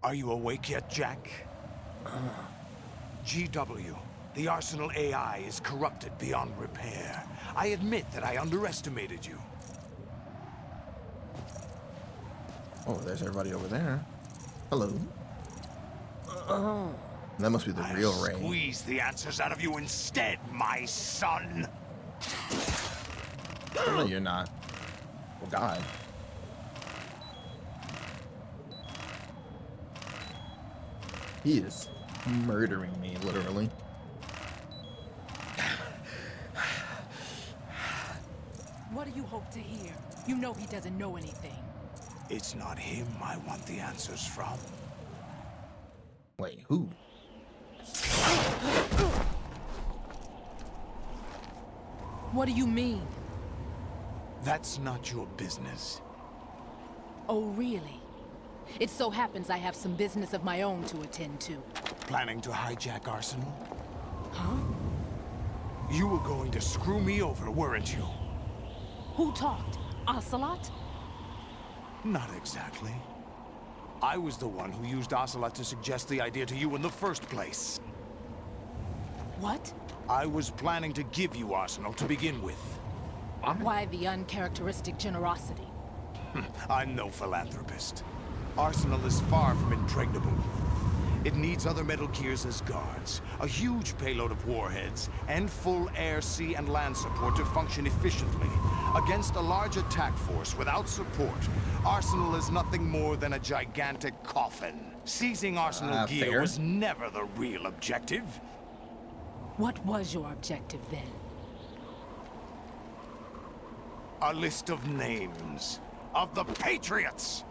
Are you awake yet, Jack? GW, the Arsenal AI is corrupted beyond repair. I admit that I underestimated you. Oh, there's everybody over there. Hello. That must be the real I'll Ray. squeeze the answers out of you instead, my son. No, you're not. Oh, God. He is murdering me, literally. What do you hope to hear? You know he doesn't know anything. It's not him I want the answers from. Wait, who? What do you mean? That's not your business. Oh, really? It so happens I have some business of my own to attend to. Planning to hijack Arsenal? Huh? You were going to screw me over, weren't you? Who talked? Ocelot? Not exactly. I was the one who used Ocelot to suggest the idea to you in the first place. What? I was planning to give you Arsenal to begin with. Why the uncharacteristic generosity? I'm no philanthropist. Arsenal is far from impregnable. It needs other Metal Gears as guards, a huge payload of warheads, and full air, sea, and land support to function efficiently. Against a large attack force without support, Arsenal is nothing more than a gigantic coffin. Seizing Arsenal gear fair. was never the real objective. What was your objective then? A list of names of the Patriots!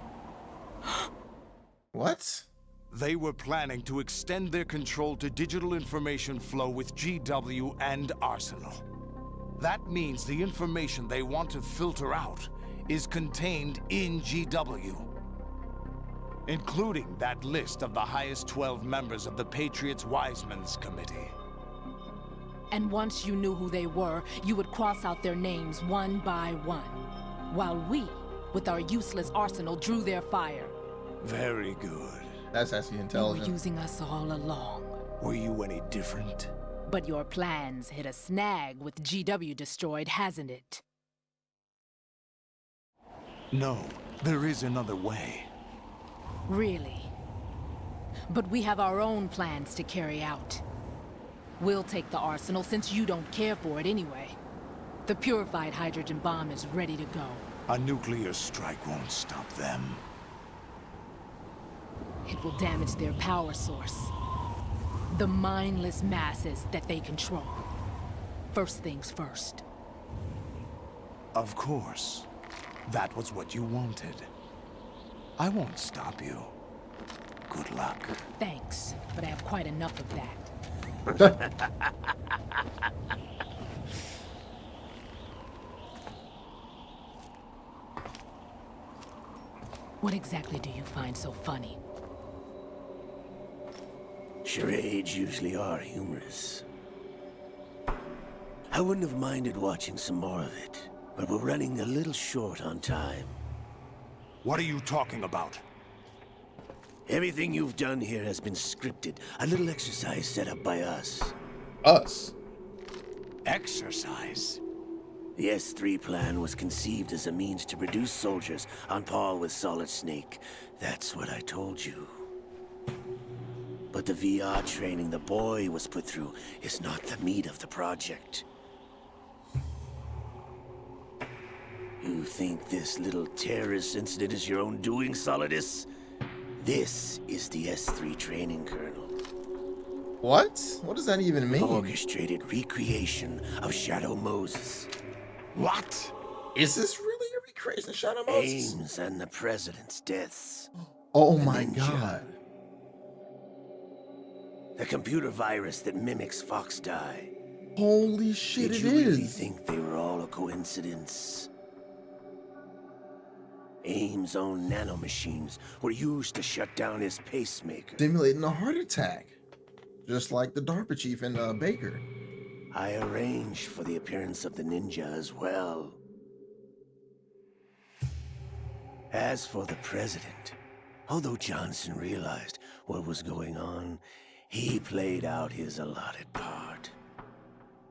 What? They were planning to extend their control to digital information flow with GW and Arsenal. That means the information they want to filter out is contained in GW, including that list of the highest 12 members of the Patriots Wiseman's Committee. And once you knew who they were, you would cross out their names one by one, while we, with our useless arsenal, drew their fire. Very good. That's actually You were intelligent. using us all along. Were you any different? But your plans hit a snag with GW destroyed, hasn't it? No, there is another way. Really? But we have our own plans to carry out. We'll take the arsenal since you don't care for it anyway. The purified hydrogen bomb is ready to go. A nuclear strike won't stop them. It will damage their power source. The mindless masses that they control. First things first. Of course. That was what you wanted. I won't stop you. Good luck. Thanks, but I have quite enough of that. What exactly do you find so funny? Charades usually are humorous. I wouldn't have minded watching some more of it, but we're running a little short on time. What are you talking about? Everything you've done here has been scripted, a little exercise set up by us. Us. Exercise? The S3 plan was conceived as a means to produce soldiers on par with Solid Snake. That's what I told you. But the VR training the boy was put through is not the meat of the project. You think this little terrorist incident is your own doing, Solidus? This is the S3 training kernel. What? What does that even mean? Orchestrated recreation of Shadow Moses. What? Is this really a recreation of Shadow Moses? Ames and the president's deaths. Oh The my ninja. god. The computer virus that mimics Fox Die. Holy shit, Did it you really is. think they were all a coincidence? Ames' own nanomachines were used to shut down his pacemaker. Simulating a heart attack. Just like the DARPA chief in Baker. I arranged for the appearance of the ninja as well. As for the president, Although Johnson realized what was going on, he played out his allotted part.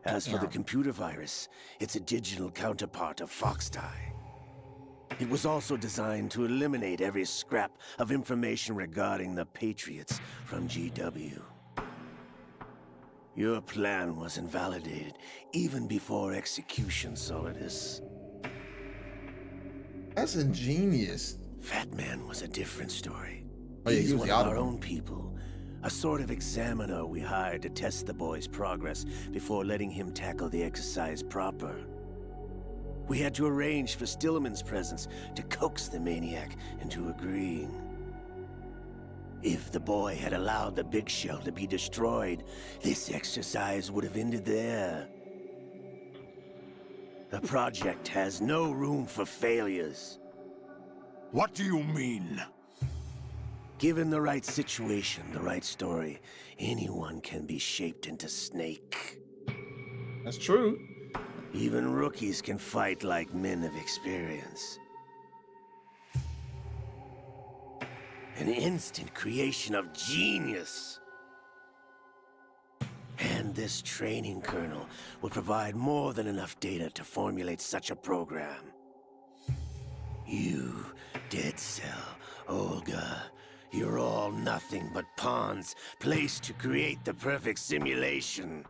As for the computer virus, it's a digital counterpart of Foxdie. It was also designed to eliminate every scrap of information regarding the Patriots from GW. Your plan was invalidated even before execution, Solidus. That's ingenious. Fat Man was a different story. Oh, yeah, He's he was one the of odd our one. own people. A sort of examiner we hired to test the boy's progress before letting him tackle the exercise proper. We had to arrange for Stillman's presence to coax the maniac into agreeing. If the boy had allowed the big shell to be destroyed, this exercise would have ended there. The project has no room for failures. What do you mean? Given the right situation, the right story, anyone can be shaped into Snake. That's true. Even rookies can fight like men of experience. An instant creation of genius. And this training kernel will provide more than enough data to formulate such a program. You, Dead Cell, Olga, you're all nothing but pawns placed to create the perfect simulation.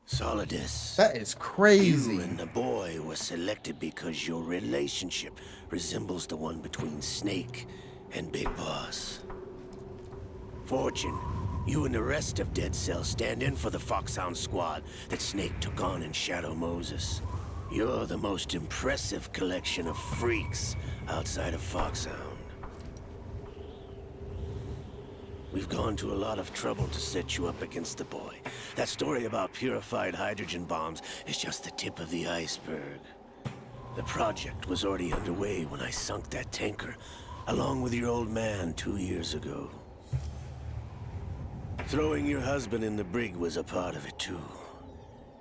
Solidus. That is crazy. You and the boy were selected because your relationship resembles the one between Snake and Big Boss. Fortune, you and the rest of Dead Cell stand in for the Foxhound squad that Snake took on in Shadow Moses. You're the most impressive collection of freaks outside of Foxhound. We've gone to a lot of trouble to set you up against the boy. That story about purified hydrogen bombs is just the tip of the iceberg. The project was already underway when I sunk that tanker, along with your old man 2 years ago. Throwing your husband in the brig was a part of it too.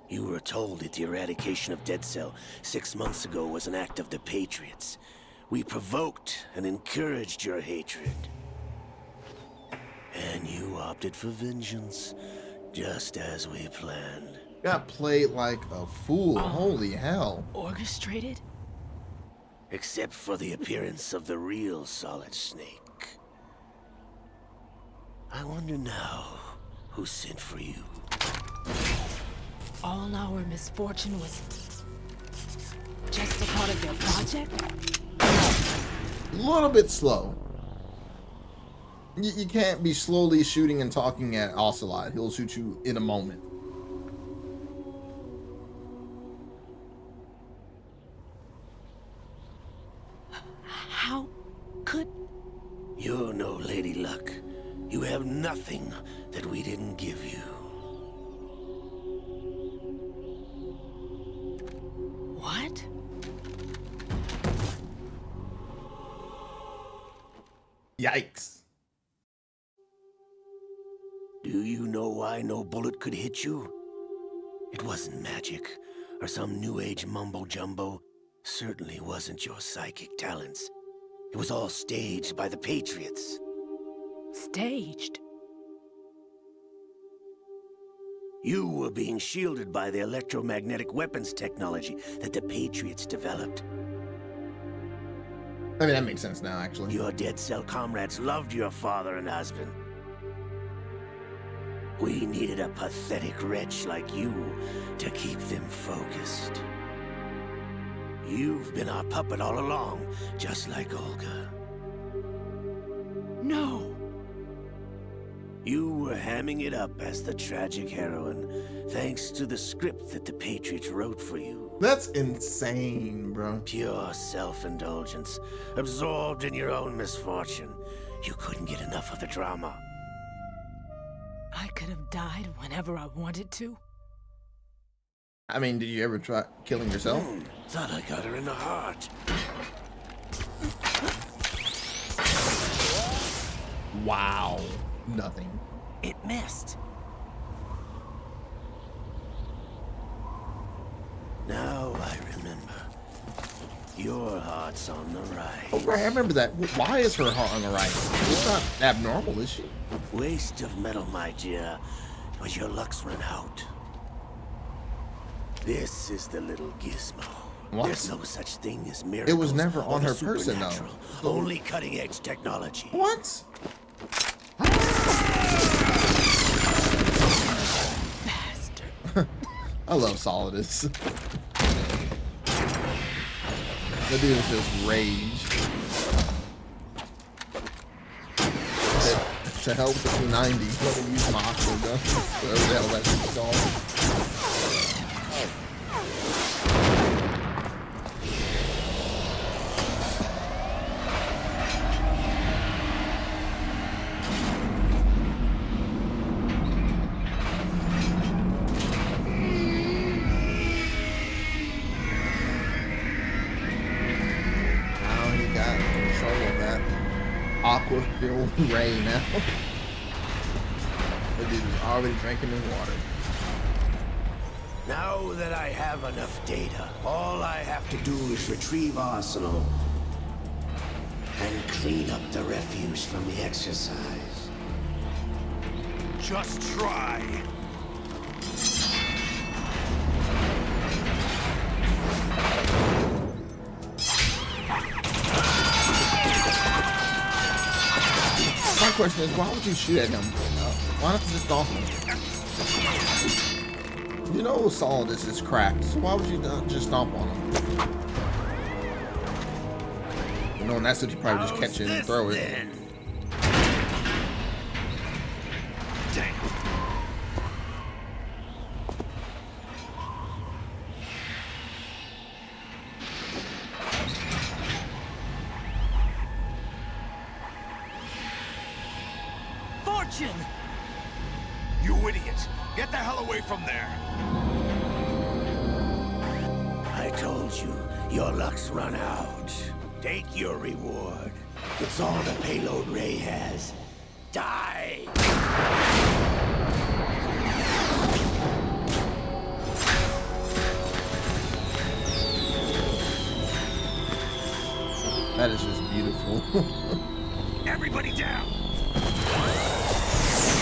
You were told that the eradication of Dead Cell 6 months ago was an act of the Patriots. We provoked and encouraged your hatred. And you opted for vengeance, just as we planned. Got played like a fool. Holy hell. Orchestrated? Except for the appearance of the real Solid Snake. I wonder now who sent for you. All our misfortune was just a part of their project? A little bit slow. You can't be slowly shooting and talking at Ocelot. He'll shoot you in a moment. How could... You're no Lady Luck. You have nothing that we didn't give you. What? Yikes. Do you know why no bullet could hit you? It wasn't magic, or some new age mumbo-jumbo. Certainly wasn't your psychic talents. It was all staged by the Patriots. Staged? You were being shielded by the electromagnetic weapons technology that the Patriots developed. I mean, that makes sense now, actually. Your Dead Cell comrades loved your father and husband. We needed a pathetic wretch like you to keep them focused. You've been our puppet all along, just like Olga. No. You were hamming it up as the tragic heroine, thanks to the script that the Patriots wrote for you. That's insane, bro. Pure self-indulgence, absorbed in your own misfortune. You couldn't get enough of the drama. I could have died whenever I wanted to. I mean, did you ever try killing yourself? Thought I got her in the heart. Wow. Nothing. It missed. Now I remember. Your heart's on the Oh, right. right, I remember that. Why is her heart on the right? It's not abnormal, is she? Waste of metal, my dear, but your luck's run out. This is the little gizmo. What? There's no such thing as miracles. It was never or on the her person, though. supernatural. Only cutting-edge technology. What? Bastard. I love Solidus. That dude is just rage. To help with the 290, let me use my Aqua gun. Whatever the hell that shit's called. Now he got control of that aqua-filled ray now. The dude is already drinking his water. Now that I have enough data, all I have to do is retrieve Arsenal and clean up the refuse from the exercise. Just try. My question is, why would you shoot at him? Why not just stomp him? You know Solidus is cracked, so why would you not just stomp on him? You know, and that's what you probably just catch it and throw it. Then? Damn. Fortune! You idiot! Get the hell away from there! I told you, your luck's run out. Take your reward. It's all the payload Ray has. Die! That is just beautiful. Everybody down!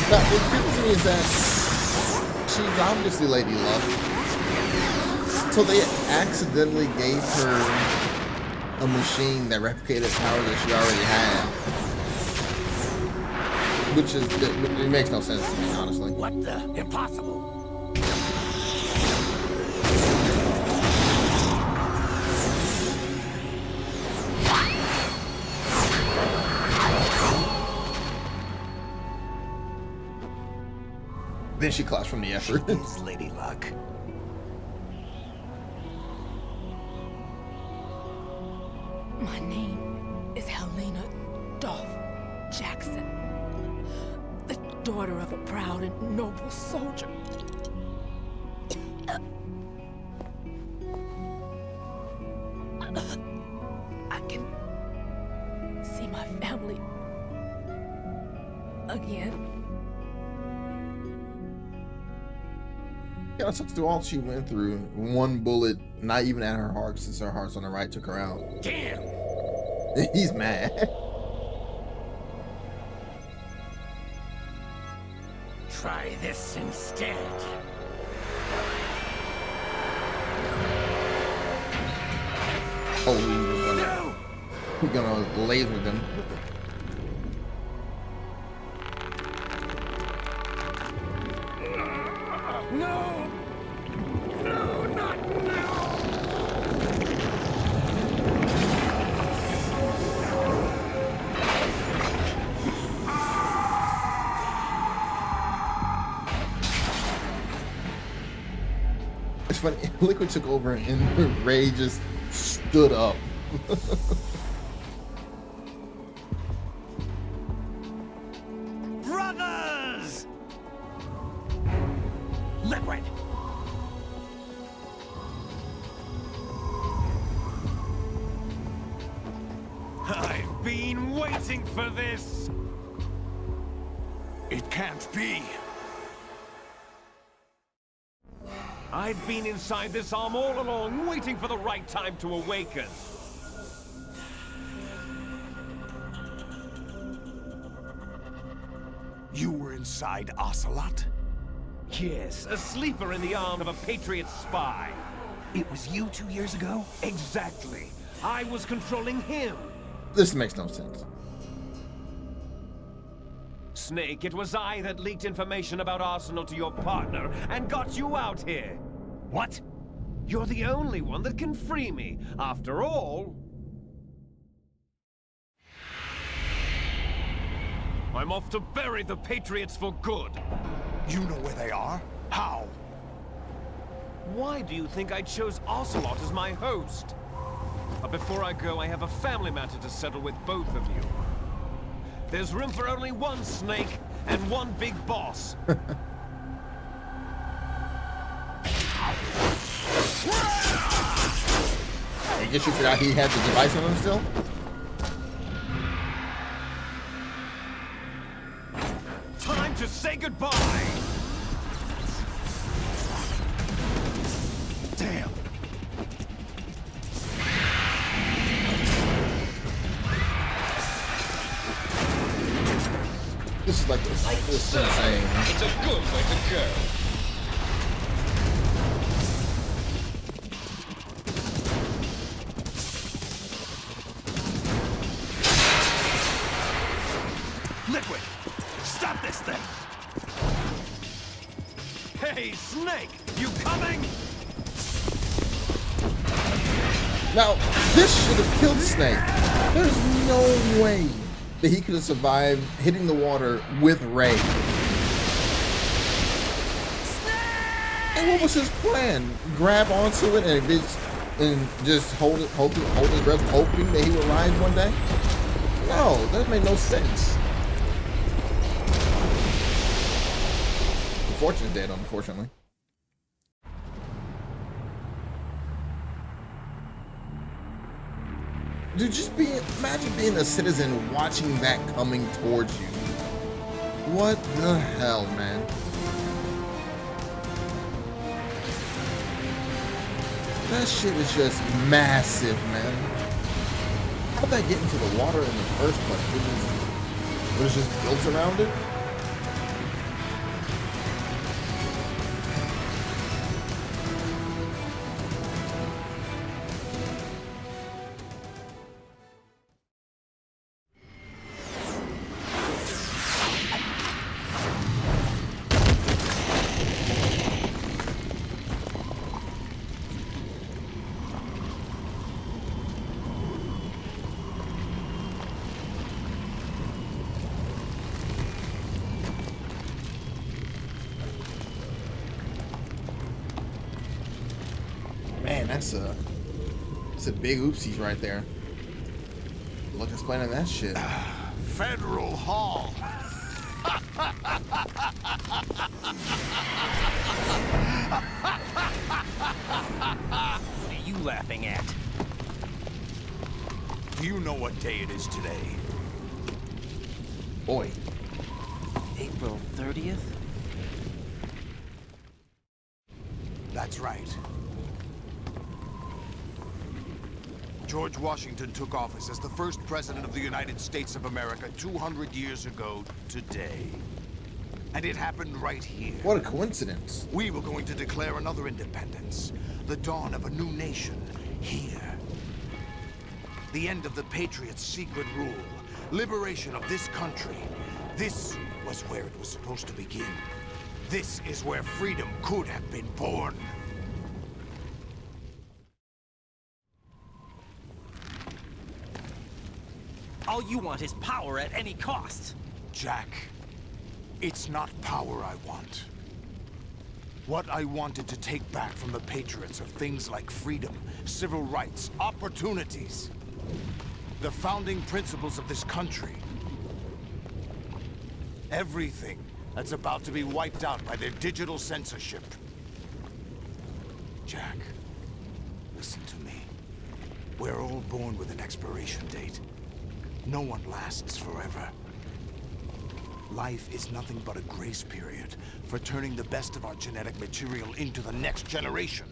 Now, what kills me is that she's obviously Lady Luck. So they accidentally gave her a machine that replicated power that she already had. Which is, it makes no sense to me, honestly. What the? Impossible! Then she claps from the effort. It's Lady Luck. My name is Helena Dolph Jackson, the daughter of a proud and noble soldier. I can see my family again. Yeah, it sucks through all she went through. One bullet, not even at her heart, since her heart's on the right, took her out. Damn! He's mad. Try this instead. Oh, we're gonna laser them. No! No, not now! It's funny, Liquid took over and Ray just stood up. Brothers! Liquid! I've been waiting for this! It can't be! I've been inside this arm all along, waiting for the right time to awaken. You were inside Ocelot? Yes, a sleeper in the arm of a Patriot spy. It was you 2 years ago? Exactly. I was controlling him. This makes no sense. Snake, it was I that leaked information about Arsenal to your partner and got you out here. What? You're the only one that can free me. After all, I'm off to bury the Patriots for good. You know where they are? How? Why do you think I chose Ocelot as my host? But before I go, I have a family matter to settle with both of you. There's room for only one Snake and one big boss. I guess you forgot he had the device on him still? Time to say goodbye! Damn. This is like this is insane. It's a good way to go. Liquid! Stop this thing! Hey, Snake! You coming? Now, this should have killed Snake. There's no way that he could have survived hitting the water with Ray. And what was his plan? Grab onto it and just hold his breath, hoping that he would rise one day? No, that made no sense. Unfortunately, dead, unfortunately. Dude, imagine being a citizen watching that coming towards you. What the hell, man? That shit is just massive, man. How'd that get into the water in the first place? It was just built around it? Man, that's a big oopsies right there. Look, explaining that shit. Federal Hall! What are you laughing at? Do you know what day it is today? Boy. April 30th? That's right. George Washington took office as the first president of the United States of America 200 years ago today. And it happened right here. What a coincidence. We were going to declare another independence. The dawn of a new nation here. The end of the Patriots' secret rule. Liberation of this country. This was where it was supposed to begin. This is where freedom could have been born. All you want is power at any cost. Jack, it's not power I want. What I wanted to take back from the Patriots are things like freedom, civil rights, opportunities. The founding principles of this country. Everything that's about to be wiped out by their digital censorship. Jack, listen to me. We're all born with an expiration date. No one lasts forever. Life is nothing but a grace period for turning the best of our genetic material into the next generation.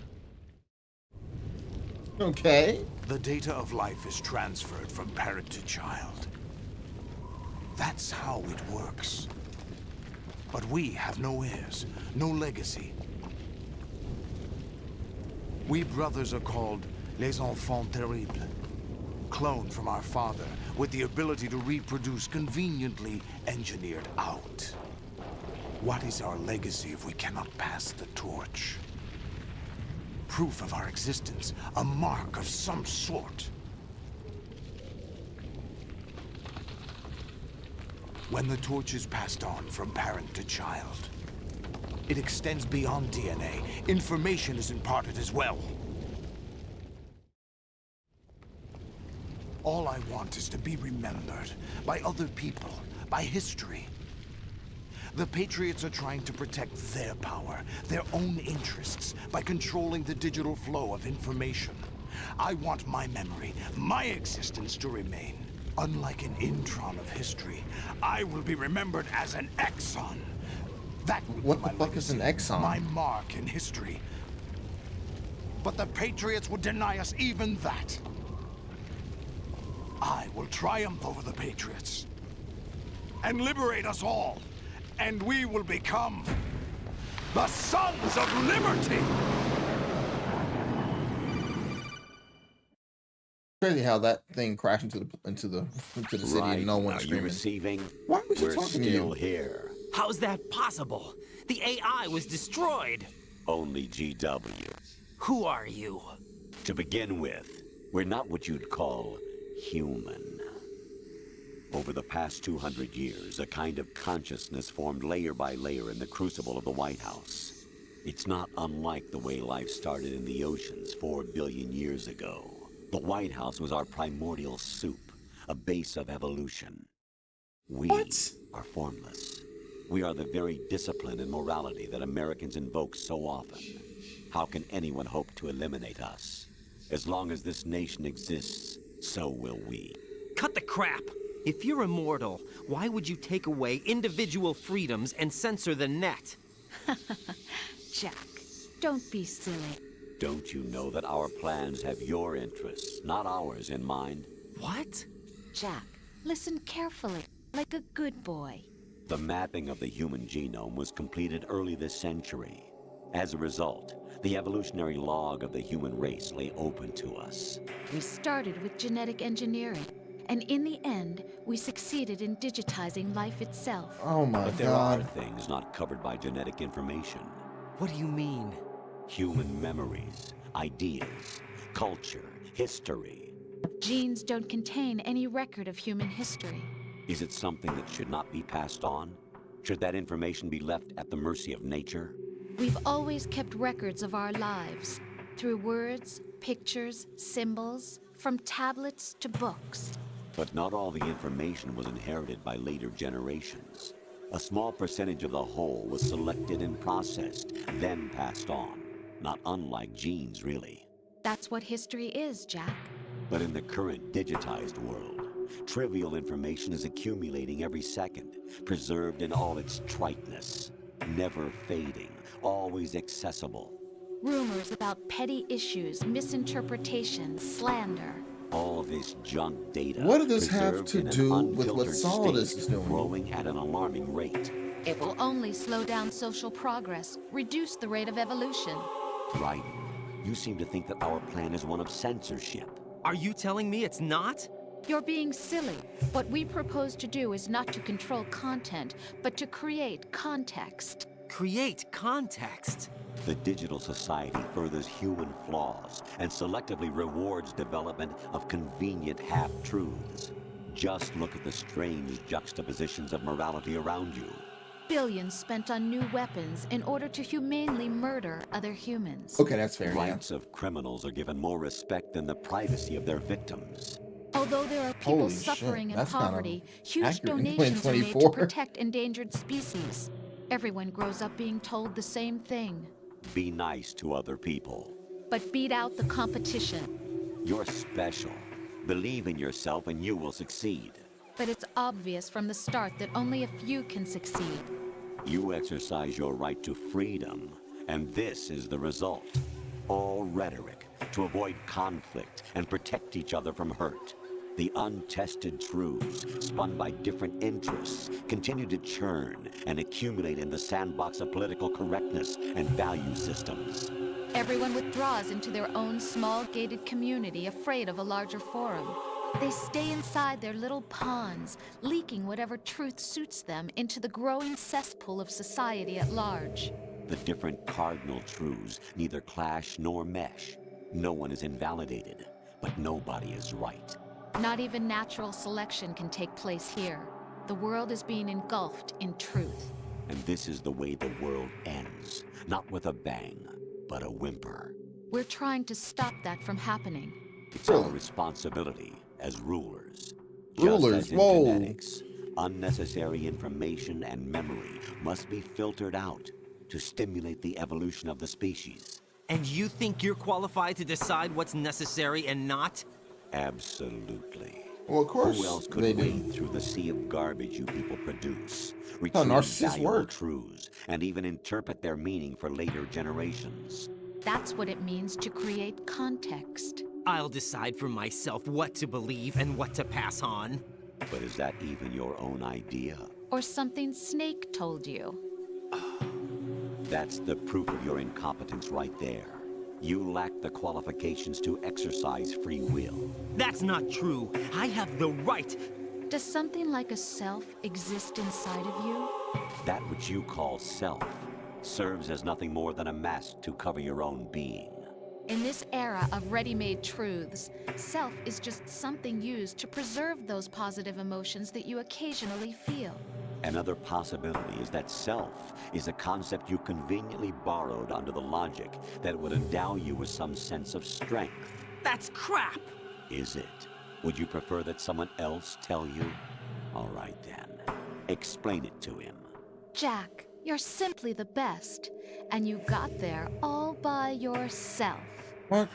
Okay. The data of life is transferred from parent to child. That's how it works. But we have no heirs, no legacy. We brothers are called Les Enfants Terribles. Cloned from our father, with the ability to reproduce conveniently engineered out. What is our legacy if we cannot pass the torch? Proof of our existence, a mark of some sort. When the torch is passed on from parent to child, it extends beyond DNA. Information is imparted as well. All I want is to be remembered by other people, by history. The Patriots are trying to protect their power, their own interests, by controlling the digital flow of information. I want my memory, my existence to remain. Unlike an intron of history, I will be remembered as an exon. That will What be the my fuck is legacy, an exon? my mark in history. But the Patriots would deny us even that. I will triumph over the Patriots and liberate us all, and we will become the Sons of Liberty! Crazy how that thing crashed into the city and no one Are you screaming. receiving? Why was she We're talking to still you? here. How's that possible? The AI was destroyed. Only GW. Who are you? To begin with, we're not what you'd call human. Over the past 200 years, a kind of consciousness formed layer by layer in the crucible of the White House. It's not unlike the way life started in the oceans 4 billion years ago. The White House was our primordial soup, a base of evolution. We What? are formless. We are the very discipline and morality that Americans invoke so often. How can anyone hope to eliminate us? As long as this nation exists, so will we. Cut the crap! If you're immortal, why would you take away individual freedoms and censor the net? Jack, don't be silly. Don't you know that our plans have your interests, not ours, in mind? What? Jack, listen carefully, like a good boy. The mapping of the human genome was completed early this century. As a result, the evolutionary log of the human race lay open to us. We started with genetic engineering, and in the end, we succeeded in digitizing life itself. Oh my But there are god. things not covered by genetic information. What do you mean? Human memories, ideas, culture, history. Genes don't contain any record of human history. Is it something that should not be passed on? Should that information be left at the mercy of nature? We've always kept records of our lives, through words, pictures, symbols, from tablets to books. But not all the information was inherited by later generations. A small percentage of the whole was selected and processed, then passed on. Not unlike genes, really. That's what history is, Jack. But in the current digitized world, trivial information is accumulating every second, preserved in all its triteness, never fading, always accessible. Rumors about petty issues, misinterpretations, slander. All this junk data. What does this have preserved to in an do with what unfiltered Solidus state, is doing? growing at an alarming rate. It will only slow down social progress, reduce the rate of evolution. Right. You seem to think that our plan is one of censorship. Are you telling me it's not? You're being silly. What we propose to do is not to control content, but to create context. Create context. The digital society furthers human flaws and selectively rewards development of convenient half-truths. Just look at the strange juxtapositions of morality around you. Billions spent on new weapons in order to humanely murder other humans. Okay, that's fair. Yeah. Rights of criminals are given more respect than the privacy of their victims. Although there are people Holy shit, suffering in that's kind of poverty, huge accurate in donations are made to 2024. protect endangered species. Everyone grows up being told the same thing. Be nice to other people. But beat out the competition. You're special. Believe in yourself and you will succeed. But it's obvious from the start that only a few can succeed. You exercise your right to freedom, and this is the result. All rhetoric to avoid conflict and protect each other from hurt. The untested truths, spun by different interests, continue to churn and accumulate in the sandbox of political correctness and value systems. Everyone withdraws into their own small gated community, afraid of a larger forum. They stay inside their little ponds, leaking whatever truth suits them into the growing cesspool of society at large. The different cardinal truths neither clash nor mesh. No one is invalidated, but nobody is right. Not even natural selection can take place here. The world is being engulfed in truth. And this is the way the world ends. Not with a bang, but a whimper. We're trying to stop that from happening. It's our responsibility as rulers. Rulers, Just as in whoa. genetics, unnecessary information and memory must be filtered out to stimulate the evolution of the species. And you think you're qualified to decide what's necessary and not? Absolutely. Well, of course Who else they could do. wade through the sea of garbage you people produce, How retrieve narcissists valuable work. truths, and even interpret their meaning for later generations? That's what it means to create context. I'll decide for myself what to believe and what to pass on. But is that even your own idea? Or something Snake told you. That's the proof of your incompetence right there. You lack the qualifications to exercise free will. That's not true. I have the right. Does something like a self exist inside of you? That which you call self serves as nothing more than a mask to cover your own being. In this era of ready-made truths, self is just something used to preserve those positive emotions that you occasionally feel. Another possibility is that self is a concept you conveniently borrowed under the logic that would endow you with some sense of strength. That's crap. Is it? Would you prefer that someone else tell you? All right then. Explain it to him. Jack, you're simply the best, and you got there all by yourself. What?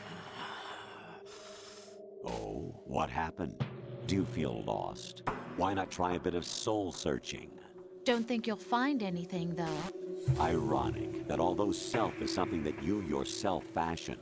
Oh, what happened? Do you feel lost? Why not try a bit of soul searching? Don't think you'll find anything, though. Ironic that although self is something that you yourself fashioned,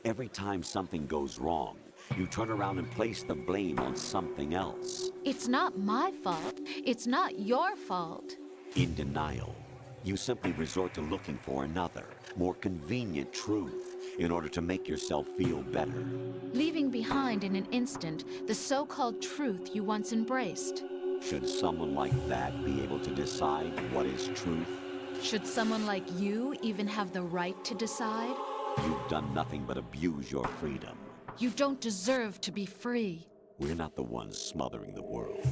every time something goes wrong, you turn around and place the blame on something else. It's not my fault. It's not your fault. In denial, you simply resort to looking for another, more convenient truth in order to make yourself feel better. Leaving behind in an instant the so-called truth you once embraced. Should someone like that be able to decide what is truth? Should someone like you even have the right to decide? You've done nothing but abuse your freedom. You don't deserve to be free. We're not the ones smothering the world.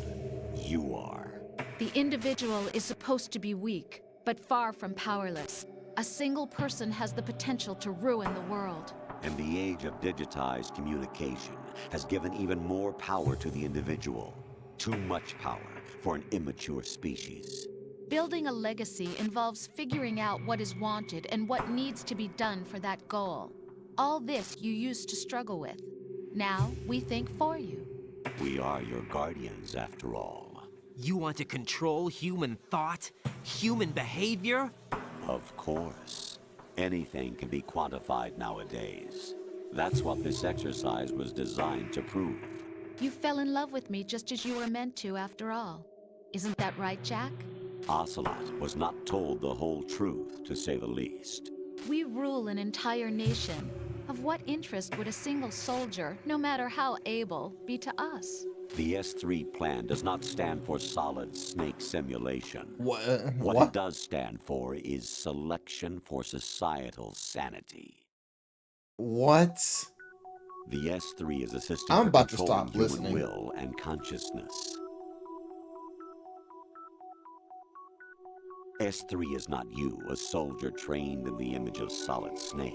You are. The individual is supposed to be weak, but far from powerless. A single person has the potential to ruin the world. And the age of digitized communication has given even more power to the individual. Too much power for an immature species. Building a legacy involves figuring out what is wanted and what needs to be done for that goal. All this you used to struggle with. Now we think for you. We are your guardians, after all. You want to control human thought? Human behavior? Of course. Anything can be quantified nowadays. That's what this exercise was designed to prove. You fell in love with me just as you were meant to, after all. Isn't that right, Jack? Ocelot was not told the whole truth, to say the least. We rule an entire nation. Of what interest would a single soldier, no matter how able, be to us? The S3 plan does not stand for Solid Snake Simulation. What? What it does stand for is Selection for Societal Sanity. What? The S3 is a system I'm for about to controlling stop human listening. will and consciousness. S3 is not you, a soldier trained in the image of Solid Snake.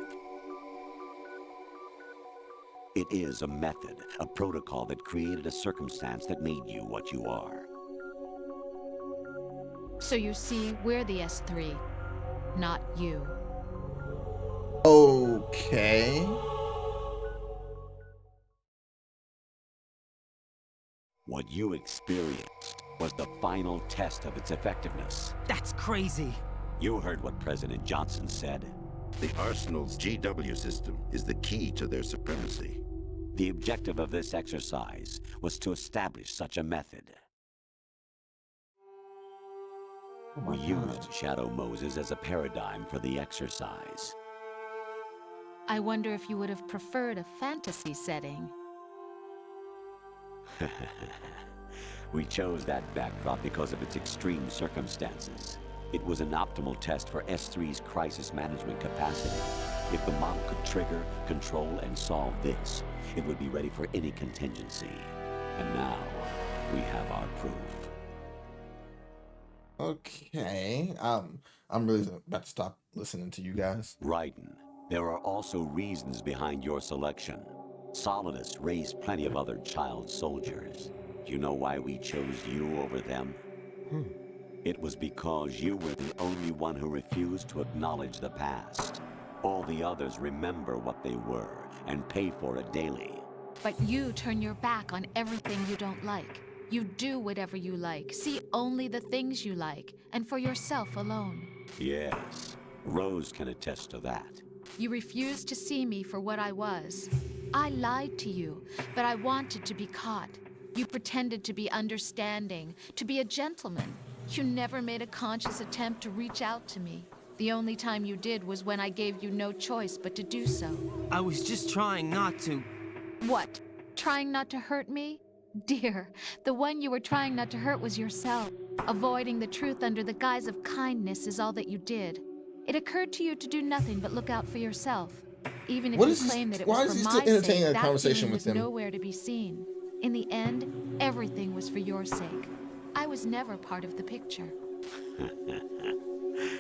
It is a method, a protocol that created a circumstance that made you what you are. So you see, we're the S3, not you. Okay. What you experienced was the final test of its effectiveness. That's crazy. You heard what President Johnson said. The Arsenal's GW system is the key to their supremacy. The objective of this exercise was to establish such a method. We used Shadow Moses as a paradigm for the exercise. I wonder if you would have preferred a fantasy setting. We chose that backdrop because of its extreme circumstances. It was an optimal test for S3's crisis management capacity. If the model could trigger, control, and solve this, it would be ready for any contingency. And now, we have our proof. Okay. I'm really about to stop listening to you guys. Raiden, there are also reasons behind your selection. Solidus raised plenty of other child soldiers. Do you know why we chose you over them? It was because you were the only one who refused to acknowledge the past. All the others remember what they were and pay for it daily. But you turn your back on everything you don't like. You do whatever you like, see only the things you like, and for yourself alone. Yes, Rose can attest to that. You refused to see me for what I was. I lied to you, but I wanted to be caught. You pretended to be understanding, to be a gentleman. You never made a conscious attempt to reach out to me. The only time you did was when I gave you no choice but to do so. I was just trying not to. What? Trying not to hurt me? Dear, the one you were trying not to hurt was yourself. Avoiding the truth under the guise of kindness is all that you did. It occurred to you to do nothing but look out for yourself. Even if you claim that it was for my sake, that feeling was nowhere to be seen. In the end, everything was for your sake. I was never part of the picture.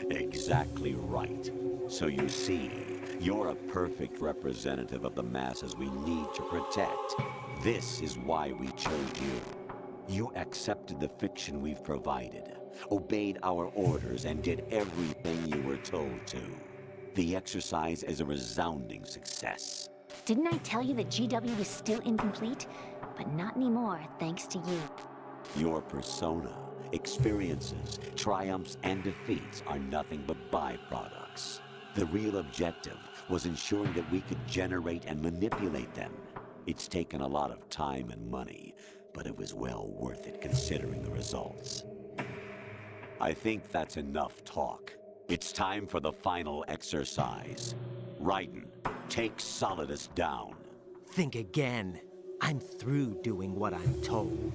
Exactly right. So you see, you're a perfect representative of the masses we need to protect. This is why we chose you. You accepted the fiction we've provided, obeyed our orders, and did everything you were told to. The exercise is a resounding success. Didn't I tell you that GW was still incomplete? But not anymore, thanks to you. Your persona, experiences, triumphs, and defeats are nothing but byproducts. The real objective was ensuring that we could generate and manipulate them. It's taken a lot of time and money, but it was well worth it considering the results. I think that's enough talk. It's time for the final exercise. Raiden, take Solidus down. Think again. I'm through doing what I'm told.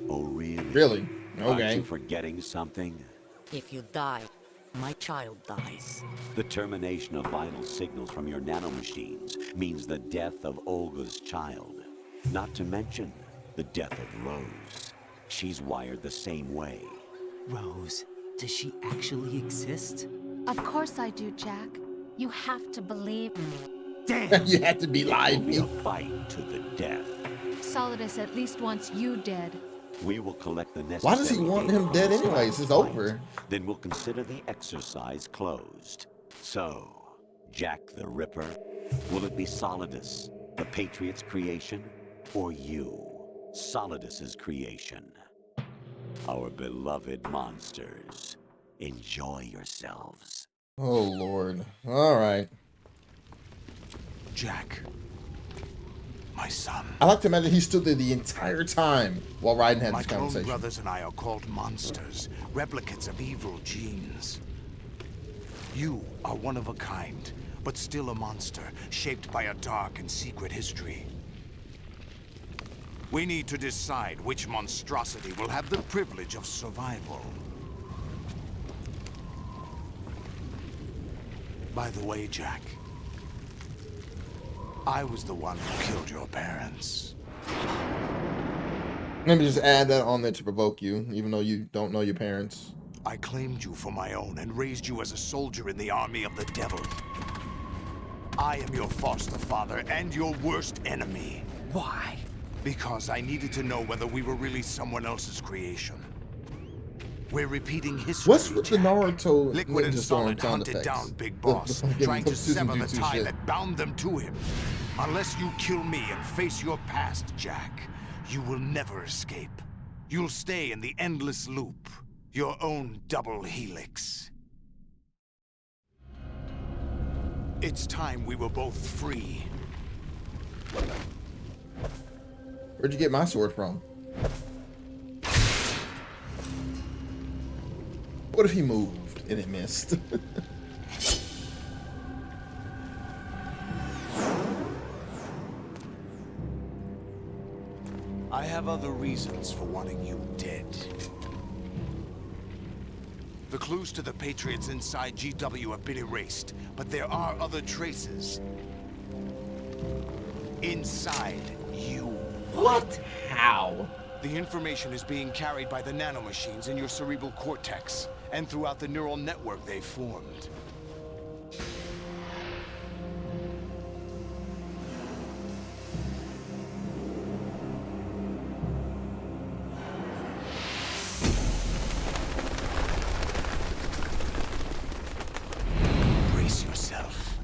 Oh, really? Really? Aren't Okay. you forgetting something? If you die, my child dies. The termination of vital signals from your nanomachines means the death of Olga's child. Not to mention the death of Rose. She's wired the same way. Rose, does she actually exist? Of course I do, Jack. You have to believe me. Damn! You had to be It will live. be a fight to the death. Solidus at least wants you dead. We will collect the necessary. Why does he want him dead anyways? It's over. Then we'll consider the exercise closed. So, Jack the Ripper, will it be Solidus, the Patriot's creation, or you, Solidus's creation? Our beloved monsters, enjoy yourselves. Oh, Lord. All right. Jack, my son. I like to imagine he stood there the entire time while Raiden had My this clone conversation. brothers and I are called monsters, replicates of evil genes. You are one of a kind, but still a monster, shaped by a dark and secret history. We need to decide which monstrosity will have the privilege of survival. By the way, Jack, I was the one who killed your parents. Let me just add that on there to provoke you, even though you don't know your parents. I claimed you for my own and raised you as a soldier in the army of the devil. I am your foster father and your worst enemy. Why? Because I needed to know whether we were really someone else's creation. We're repeating history. What's with the Jack. Naruto Liquid and Ninja Storm Solid sound hunted effects? down Big Boss, fucking trying to Season sever the 2 tie shit. that bound them to him. Unless you kill me and face your past, Jack, you will never escape. You'll stay in the endless loop, your own double helix. It's time we were both free. Where'd you get my sword from? What if he moved and it missed? I have other reasons for wanting you dead. The clues to the Patriots inside GW have been erased, but there are other traces. Inside you. What? How? The information is being carried by the nanomachines in your cerebral cortex, and throughout the neural network they've formed. Brace yourself.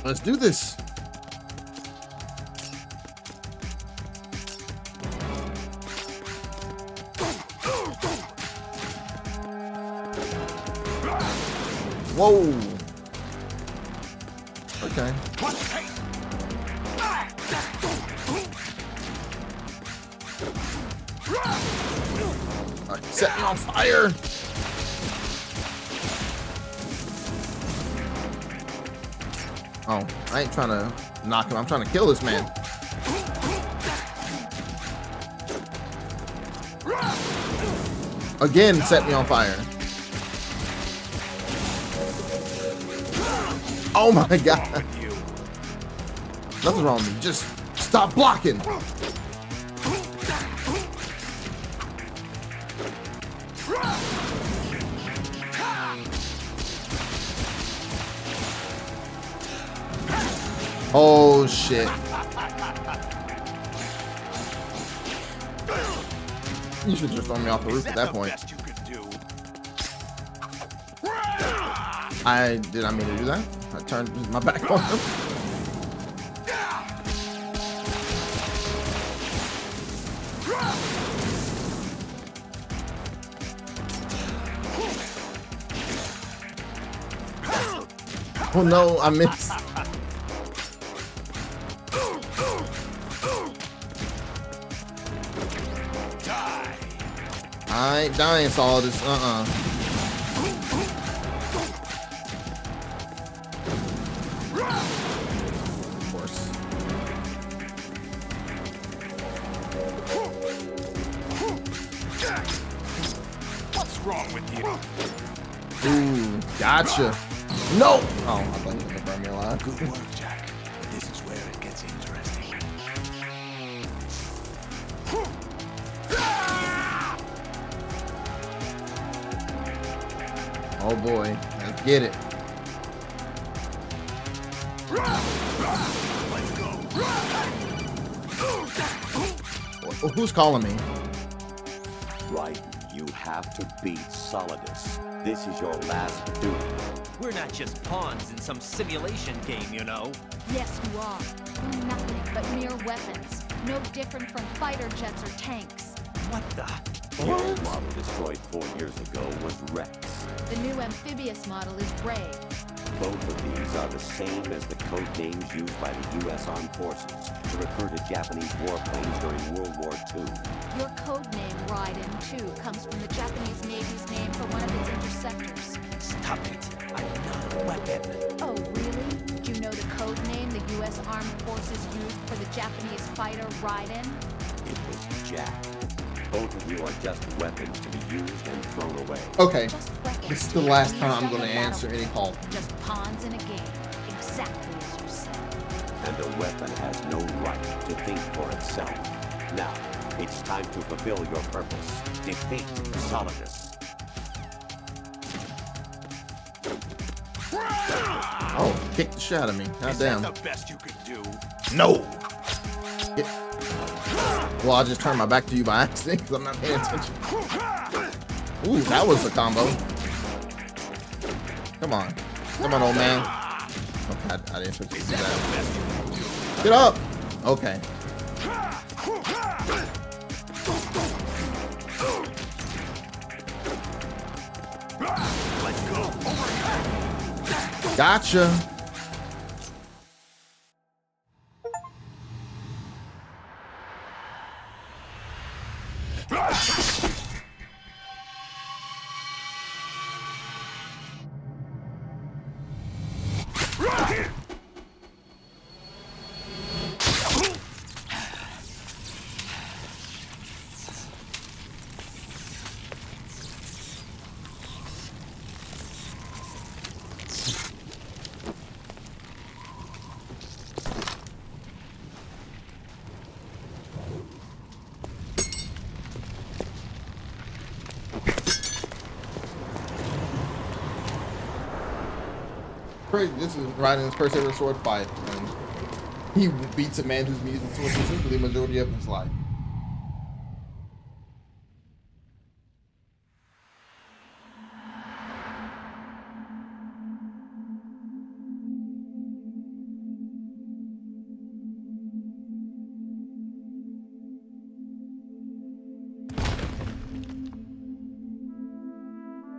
Let's do this. Whoa. Okay. Set me on fire. Oh, I ain't trying to knock him. I'm trying to kill this man. Again, set me on fire. Oh my god. Nothing's wrong with me. Just stop blocking. Oh shit. You should just throw me off the roof at that point. Did I mean to do that? I turned my back on him. Oh no, I missed. I ain't dying, Solidus. Of course. What's wrong with you? Ooh, gotcha. No! Oh, I thought you were gonna burn me alive. Good work, Jack. This is where it gets interesting. Oh boy, let's get it. Who's calling me? Right, you have to beat Solidus. This is your last duty. We're not just pawns in some simulation game, you know. Yes, you are. You're nothing but mere weapons. No different from fighter jets or tanks. What the? The old model destroyed 4 years ago was Rex. The new amphibious model is Ray. Both of these are the same as the code names used by the U.S. Armed Forces to refer to Japanese warplanes during World War II. Your code name, Raiden, too, comes from the Japanese Navy's name for one of its interceptors. Stop it. I'm not a weapon. Oh, really? Do you know the code name the U.S. Armed Forces used for the Japanese fighter Raiden? It was Jack. Both of you are just weapons to be used and thrown away. Okay, Just weapons. this is the last Used time on I'm the going to answer any call. battlefield. Just pawns in a game. Exactly as you said. And a weapon has no right to think for itself. Now, it's time to fulfill your purpose. Defeat Solidus. Oh, kick the shit out of me. God damn. The best you could do. No. Well, I just turned my back to you by accident because I'm not paying attention. Ooh, that was a combo. Come on. Come on, old man. Okay, I didn't expect you to do that. Get up. Okay. Gotcha. crazy. This is Raiden's first ever sword fight, and he beats a man who's been using swords consistently the majority of his life.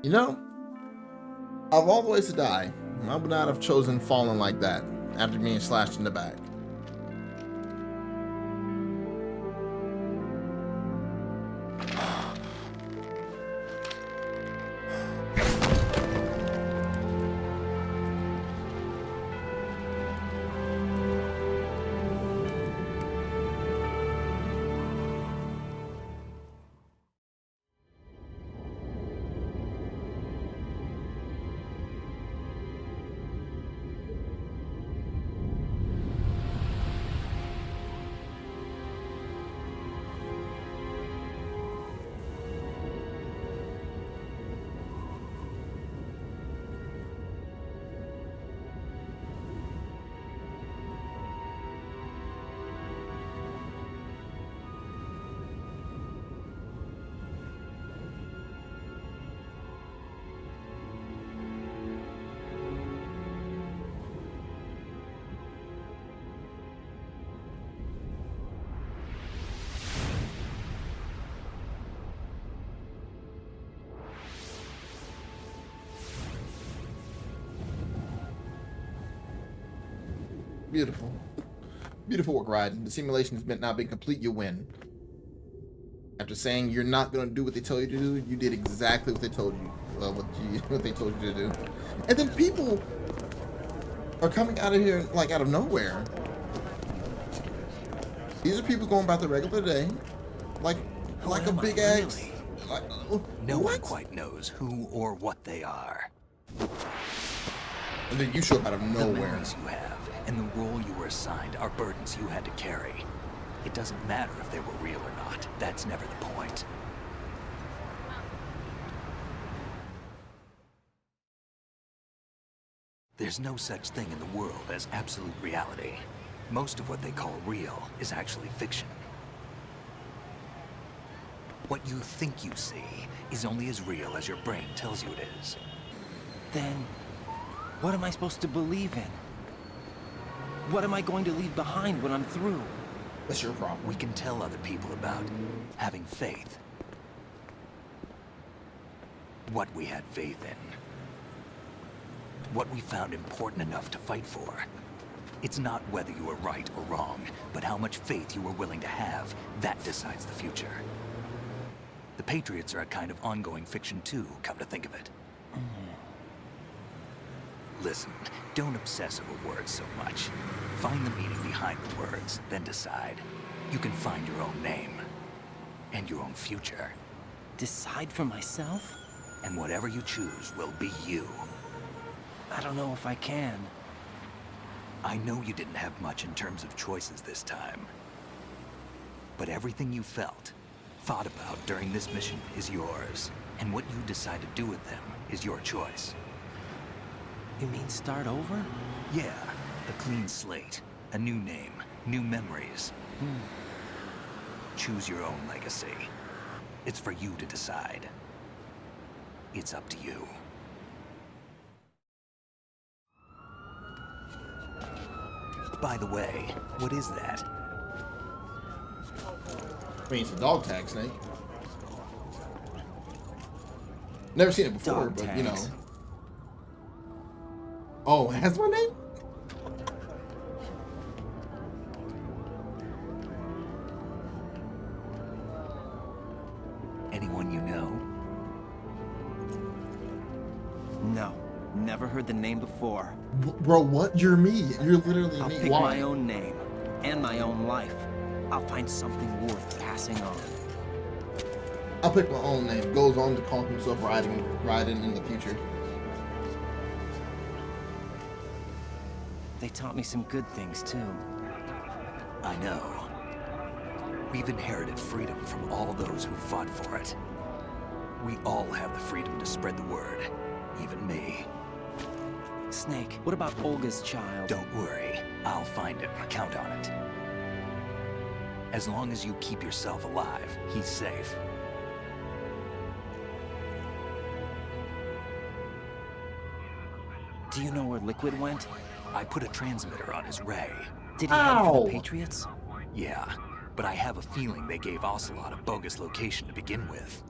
You know, of all the ways to die, I would not have chosen falling like that after being slashed in the back. Beautiful. Beautiful work, Raiden. The simulation has not been complete. You win. After saying you're not going to do what they tell you to do, you did exactly what they told you. What they told you to do. And then people are coming out of here like out of nowhere. These are people going about their regular day, like a big ass. Like, no one quite knows who or what they are. And then you show up out of nowhere. The memories you have and the role you were assigned are burdens you had to carry. It doesn't matter if they were real or not. That's never the point. There's no such thing in the world as absolute reality. Most of what they call real is actually fiction. What you think you see is only as real as your brain tells you it is. Then, what am I supposed to believe in? What am I going to leave behind when I'm through? That's your problem. We can tell other people about having faith. What we had faith in. What we found important enough to fight for. It's not whether you were right or wrong, but how much faith you were willing to have. That decides the future. The Patriots are a kind of ongoing fiction too, come to think of it. Listen, don't obsess over words so much. Find the meaning behind the words, then decide. You can find your own name. And your own future. Decide for myself? And whatever you choose will be you. I don't know if I can. I know you didn't have much in terms of choices this time. But everything you felt, thought about during this mission is yours. And what you decide to do with them is your choice. You mean start over? Yeah, a clean slate, a new name, new memories. Choose your own legacy. It's for you to decide. It's up to you. By the way, what is that? I mean, it's a dog tag, Snake. Never seen it before, Dog but tags. you know. Oh, it has my name? Anyone you know? No, never heard the name before. Bro, what? You're me. You're literally I'll me. pick Why? my own name and my own life. I'll find something worth passing on. I'll pick my own name. Goes on to call himself Raiden in the future. They taught me some good things too. I know. We've inherited freedom from all those who fought for it. We all have the freedom to spread the word, even me. Snake, what about Olga's child? Don't worry. I'll find him. Count on it. As long as you keep yourself alive, he's safe. Do you know where Liquid went? I put a transmitter on his ray. Did he head for the Patriots? Yeah, but I have a feeling they gave Ocelot a bogus location to begin with.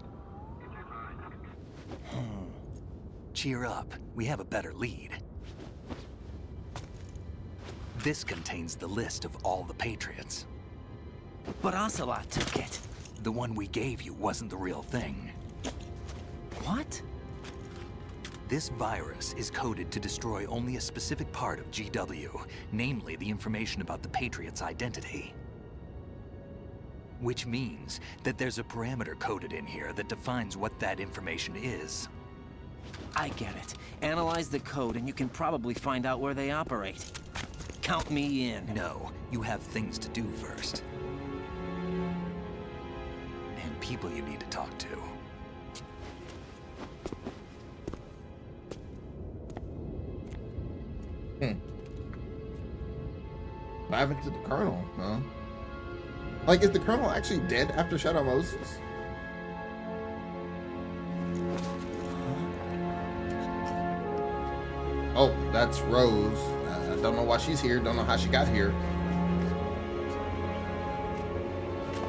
Cheer up. We have a better lead. This contains the list of all the Patriots. But Ocelot took it. The one we gave you wasn't the real thing. What? This virus is coded to destroy only a specific part of GW, namely the information about the Patriot's identity. Which means that there's a parameter coded in here that defines what that information is. I get it. Analyze the code and you can probably find out where they operate. Count me in. No, you have things to do first. And people you need to talk to. What happened to the Colonel, huh? Like, is the Colonel actually dead after Shadow Moses? Oh, that's Rose. I don't know why she's here. Don't know how she got here.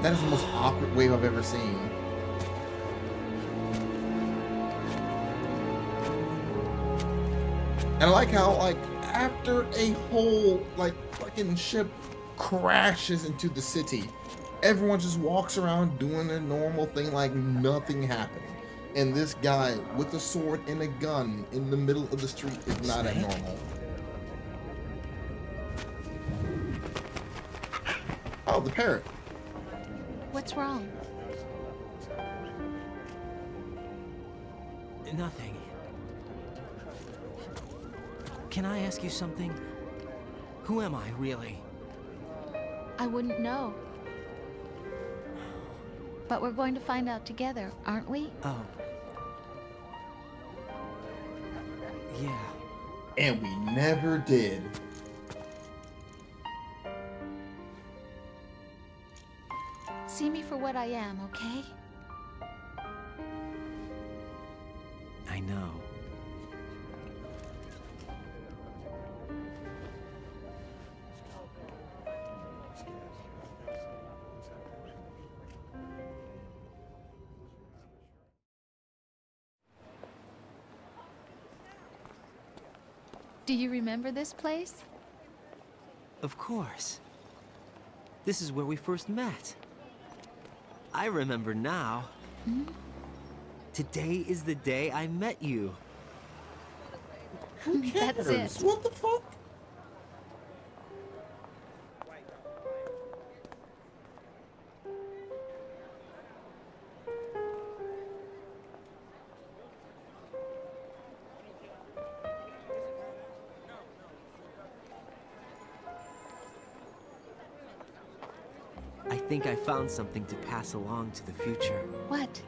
That is the most awkward wave I've ever seen. And I like how, like, after a whole, like, fucking ship crashes into the city, everyone just walks around doing their normal thing like nothing happened. And this guy with a sword and a gun in the middle of the street is not abnormal. Oh, the parrot. What's wrong? Nothing. Can I ask you something? Who am I, really? I wouldn't know. But we're going to find out together, aren't we? Oh. Yeah. And we never did. See me for what I am, okay? I know. Do you remember this place? Of course. This is where we first met. I remember now. Hmm? Today is the day I met you. That's it. What the fuck? I think I found something to pass along to the future. What?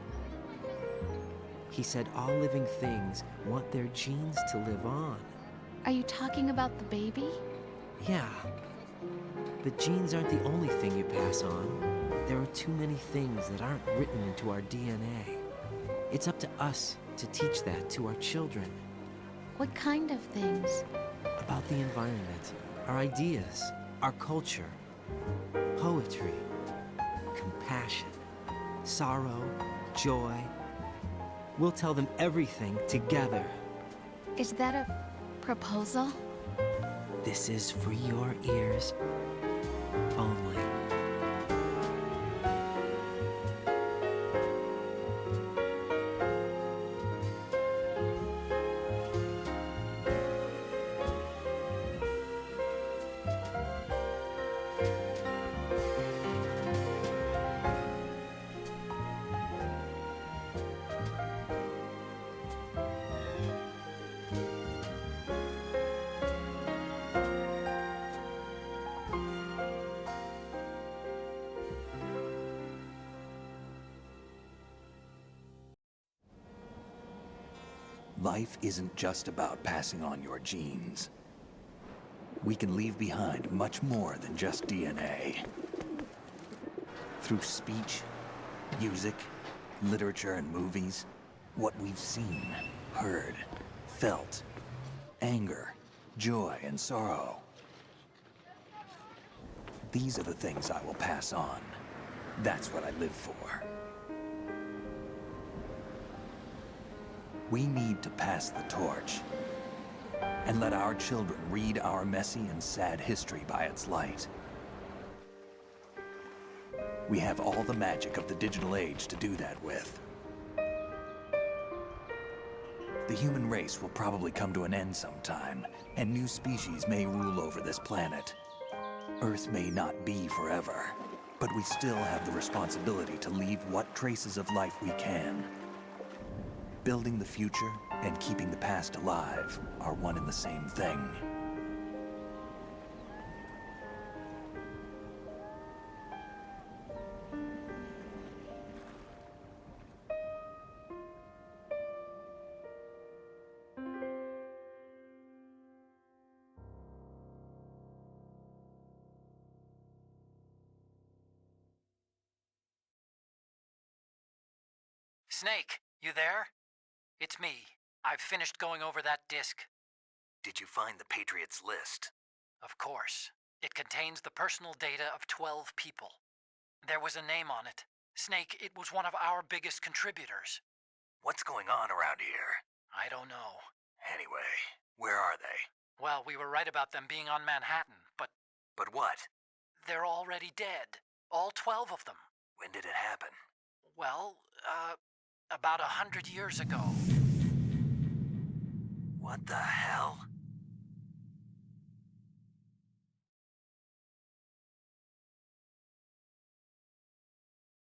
He said all living things want their genes to live on. Are you talking about the baby? Yeah. But genes aren't the only thing you pass on. There are too many things that aren't written into our DNA. It's up to us to teach that to our children. What kind of things? About the environment, our ideas, our culture, poetry, compassion, sorrow, joy. We'll tell them everything together. Is that a proposal? This is for your ears only. life isn't just about passing on your genes. We can leave behind much more than just DNA. Through speech, music, literature, and movies, what we've seen, heard, felt, anger, joy, and sorrow. These are the things I will pass on. That's what I live for. We need to pass the torch and let our children read our messy and sad history by its light. We have all the magic of the digital age to do that with. The human race will probably come to an end sometime, and new species may rule over this planet. Earth may not be forever, but we still have the responsibility to leave what traces of life we can. Building the future and keeping the past alive are one and the same thing. Snake, you there? It's me. I've finished going over that disk. Did you find the Patriots list? Of course. It contains the personal data of 12 people. There was a name on it. Snake, it was one of our biggest contributors. What's going on around here? I don't know. Anyway, where are they? Well, we were right about them being on Manhattan, but... But what? They're already dead. All 12 of them. When did it happen? Well, about 100 years ago. What the hell?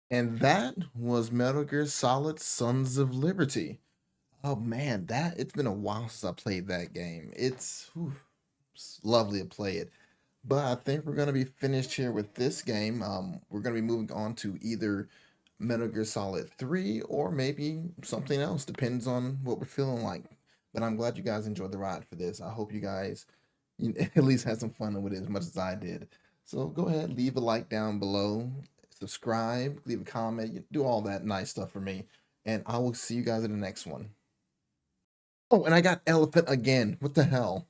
And that was Metal Gear Solid Sons of Liberty. Oh man, it's been a while since I played that game. It's lovely to play it. But I think we're going to be finished here with this game. We're going to be moving on to either Metal Gear Solid 3 or maybe something else. Depends on what we're feeling like. But I'm glad you guys enjoyed the ride for this. I hope you guys at least had some fun with it as much as I did. So go ahead, leave a like down below. Subscribe, leave a comment, do all that nice stuff for me. And I will see you guys in the next one. Oh, and I got elephant again. What the hell?